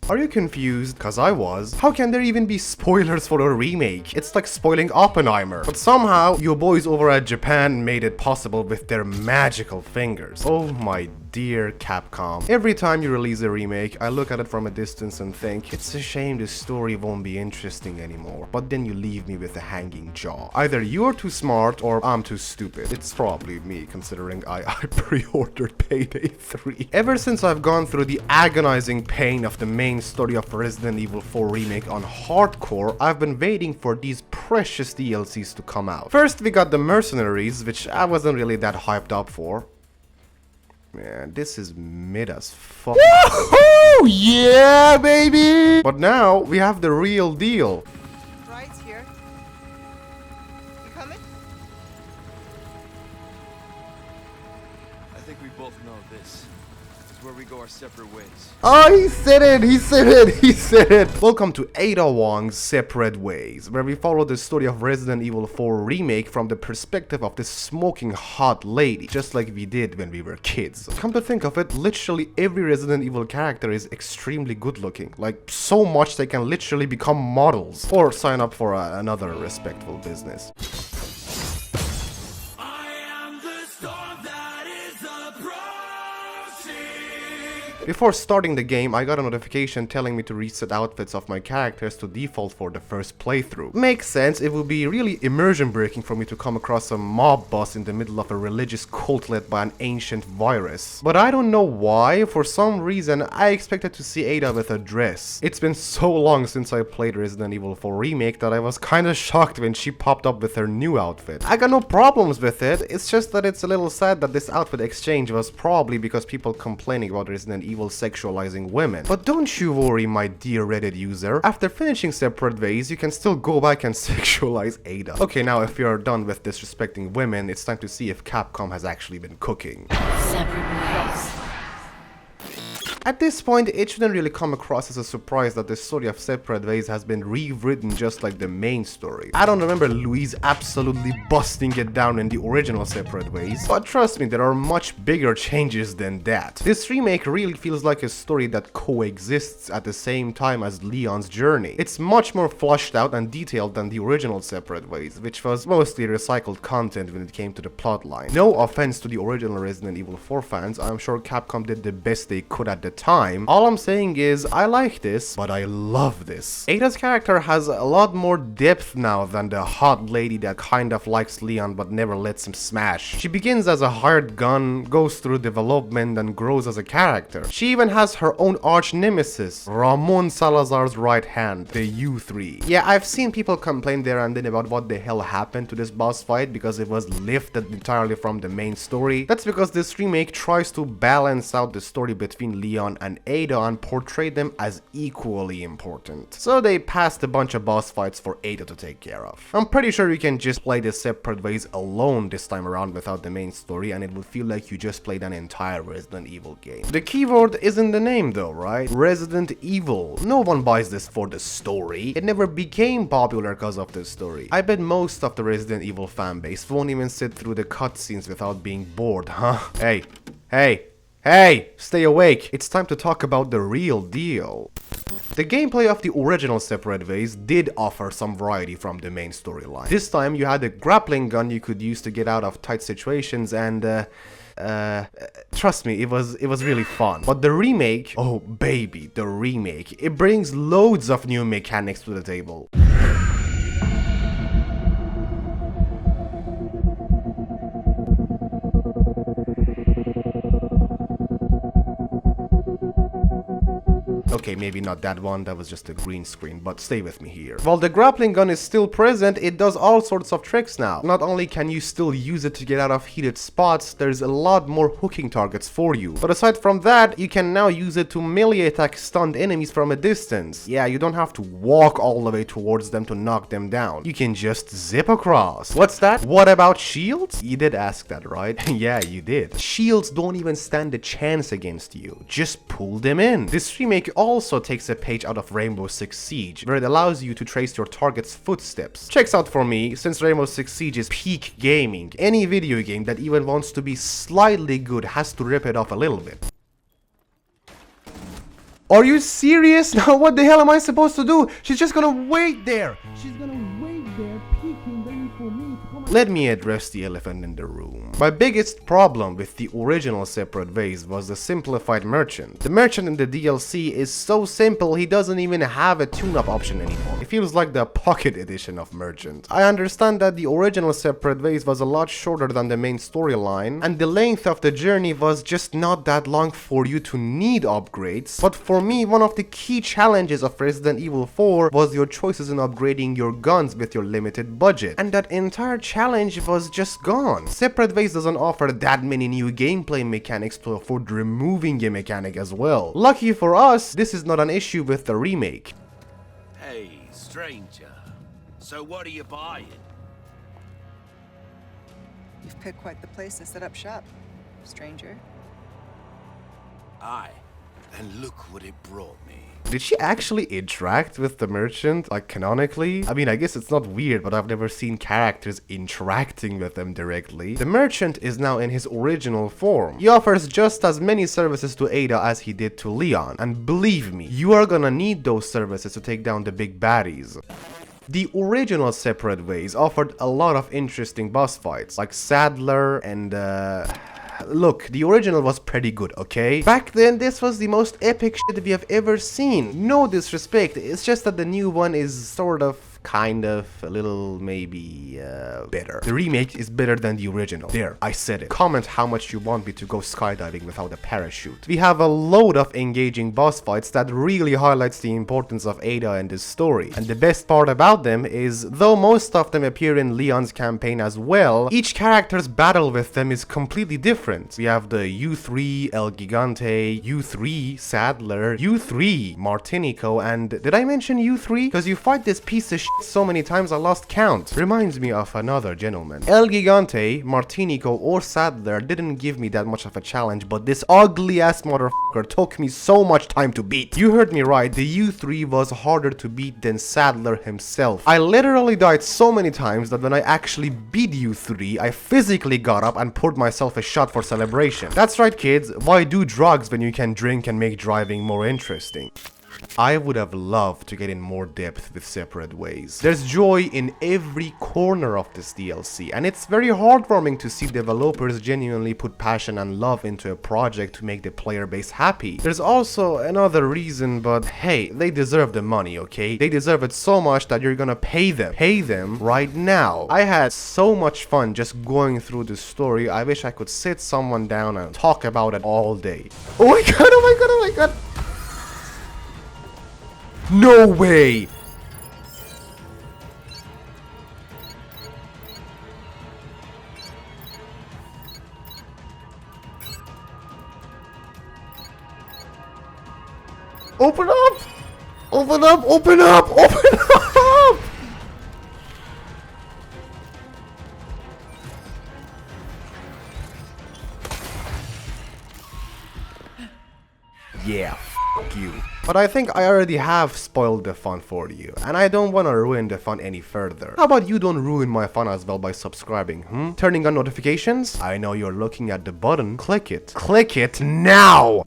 Are you confused? Cause I was. How can there even be spoilers for a remake? It's like spoiling Oppenheimer. But somehow, you boys over at Japan made it possible with their magical fingers. Oh my dear Capcom. Every time you release a remake, I look at it from a distance and think, it's a shame this story won't be interesting anymore. But then you leave me with a hanging jaw. Either you're too smart or I'm too stupid. It's probably me, considering I pre-ordered Payday 3. Ever since I've gone through the agonizing pain of the main story of Resident Evil 4 Remake on hardcore, I've been waiting for these precious DLCs to come out. First we got the Mercenaries, which I wasn't really that hyped up for. Man, this is mid as fuck. Woohoo! Yeah, baby! But now we have the real deal. Right here. You coming? I think we both know this is where we go our separate ways. Oh, he said it! He said it! He said it! Welcome to Ada Wong's Separate Ways, where we follow the story of Resident Evil 4 Remake from the perspective of this smoking hot lady, just like we did when we were kids. Come to think of it, literally every Resident Evil character is extremely good looking, like so much they can literally become models, or sign up for another respectful business. Before starting the game, I got a notification telling me to reset outfits of my characters to default for the first playthrough. Makes sense, it would be really immersion breaking for me to come across a mob boss in the middle of a religious cult led by an ancient virus. But I don't know why, for some reason I expected to see Ada with a dress. It's been so long since I played Resident Evil 4 Remake that I was kinda shocked when she popped up with her new outfit. I got no problems with it, it's just that it's a little sad that this outfit exchange was probably because people complaining about Resident Evil sexualizing women. But don't you worry, my dear Reddit user, after finishing Separate Ways, you can still go back and sexualize Ada. Okay, now if you're done with disrespecting women, it's time to see if Capcom has actually been cooking. Separate ways. At this point, it shouldn't really come across as a surprise that the story of Separate Ways has been rewritten just like the main story. I don't remember Louise absolutely busting it down in the original Separate Ways, but trust me, there are much bigger changes than that. This remake really feels like a story that coexists at the same time as Leon's journey. It's much more fleshed out and detailed than the original Separate Ways, which was mostly recycled content when it came to the plotline. No offense to the original Resident Evil 4 fans, I'm sure Capcom did the best they could at the time. All I'm saying is, I like this, but I love this. Ada's character has a lot more depth now than the hot lady that kind of likes Leon but never lets him smash. She begins as a hired gun, goes through development, and grows as a character. She even has her own arch nemesis, Ramon Salazar's right hand, the U3. Yeah, I've seen people complain there and then about what the hell happened to this boss fight because it was lifted entirely from the main story. That's because this remake tries to balance out the story between Leon and Ada and portray them as equally important. So they passed a bunch of boss fights for Ada to take care of. I'm pretty sure you can just play the Separate Ways alone this time around without the main story and it will feel like you just played an entire Resident Evil game. The keyword is in the name though, right? Resident Evil. No one buys this for the story. It never became popular because of the story. I bet most of the Resident Evil fanbase won't even sit through the cutscenes without being bored, huh? Hey, stay awake. It's time to talk about the real deal. The gameplay of the original Separate Ways did offer some variety from the main storyline. This time you had a grappling gun you could use to get out of tight situations and trust me, it was really fun. But the remake, oh baby, the remake, it brings loads of new mechanics to the table. Okay, maybe not that one, that was just a green screen, but stay with me here. While the grappling gun is still present, it does all sorts of tricks now. Not only can you still use it to get out of heated spots, there's a lot more hooking targets for you. But aside from that, you can now use it to melee attack stunned enemies from a distance. Yeah, you don't have to walk all the way towards them to knock them down. You can just zip across. What's that? What about shields? You did ask that, right? Yeah, you did. Shields don't even stand a chance against you. Just pull them in. This remake also takes a page out of Rainbow Six Siege, where it allows you to trace your target's footsteps. Checks out for me, since Rainbow Six Siege is peak gaming, any video game that even wants to be slightly good has to rip it off a little bit. Are you serious? Now what the hell am I supposed to do? She's just gonna wait there. She's gonna wait there, peeking, waiting for me to come. Let me address the elephant in the room. My biggest problem with the original Separate Ways was the simplified merchant. The merchant in the DLC is so simple, he doesn't even have a tune-up option anymore. It feels like the pocket edition of merchant. I understand that the original Separate Ways was a lot shorter than the main storyline, and the length of the journey was just not that long for you to need upgrades, but for me, one of the key challenges of Resident Evil 4 was your choices in upgrading your guns with your limited budget, and that entire challenge was just gone. Separate Ways doesn't offer that many new gameplay mechanics to afford removing a mechanic as well. Lucky for us, this is not an issue with the remake. Hey, stranger. So what are you buying? You've picked quite the place to set up shop, stranger. Aye. And look what it brought me. Did she actually interact with the merchant, like canonically? I mean, I guess it's not weird, but I've never seen characters interacting with them directly. The merchant is now in his original form. He offers just as many services to Ada as he did to Leon, and believe me, you are gonna need those services to take down the big baddies. The original Separate Ways offered a lot of interesting boss fights, like Sadler and look, the original was pretty good, okay? Back then, this was the most epic shit we have ever seen. No disrespect, it's just that the new one is sort of, kind of, a little, maybe, better. The remake is better than the original. There, I said it. Comment how much you want me to go skydiving without a parachute. We have a load of engaging boss fights that really highlights the importance of Ada in this story. And the best part about them is, though most of them appear in Leon's campaign as well, each character's battle with them is completely different. We have the U3, El Gigante, U3, Sadler, U3, Martinico, and did I mention U3? Because you fight this piece of shit so many times I lost count. Reminds me of another gentleman. El Gigante, Martinico, or Sadler didn't give me that much of a challenge, but this ugly ass motherfucker took me so much time to beat. You heard me right, the U3 was harder to beat than Sadler himself. I literally died so many times that when I actually beat U3, I physically got up and poured myself a shot for celebration. That's right kids, why do drugs when you can drink and make driving more interesting? I would have loved to get in more depth with Separate Ways. There's joy in every corner of this DLC, and it's very heartwarming to see developers genuinely put passion and love into a project to make the player base happy. There's also another reason, but hey, they deserve the money, okay? They deserve it so much that you're gonna pay them. Pay them right now. I had so much fun just going through this story. I wish I could sit someone down and talk about it all day. Oh my god, oh my god, oh my god! No way! Open up! Open up! Open up! Open up! Yeah, f*** you. But I think I already have spoiled the fun for you, and I don't want to ruin the fun any further. How about you don't ruin my fun as well by subscribing, Turning on notifications? I know you're looking at the button. Click it. Click it now!